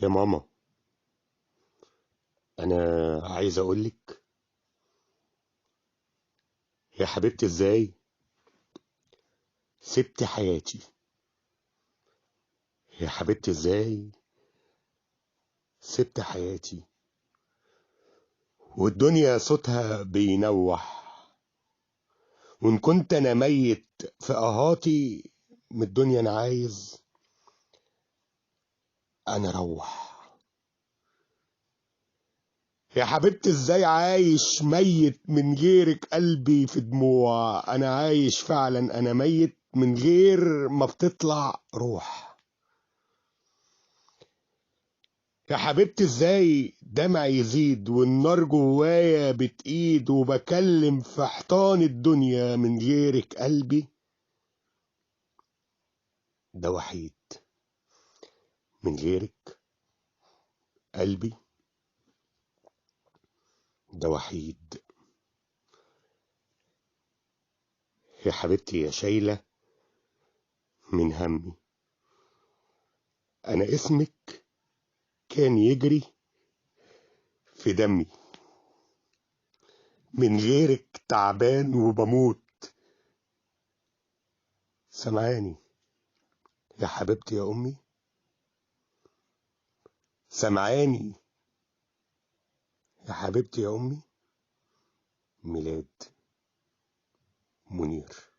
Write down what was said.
يا ماما، انا عايز اقولك يا حبيبتي ازاي سبت حياتي. يا حبيبتي ازاي سبت حياتي والدنيا صوتها بينوح، وان كنت انا ميت في اهاتي من الدنيا انا عايز انا اروح. يا حبيبتي ازاي عايش ميت من غيرك، قلبي في دموع، انا عايش فعلا انا ميت من غير ما بتطلع روح. يا حبيبتي ازاي دمع يزيد والنار جوايا بتقيد، وبكلم في حيطان الدنيا من غيرك قلبي ده وحيد. من غيرك قلبي ده وحيد. يا حبيبتي يا شايلة من همي، انا اسمك كان يجري في دمي، من غيرك تعبان وبموت. سمعاني يا حبيبتي يا امي، سمعاني يا حبيبتي يا امي. ميلاد منير.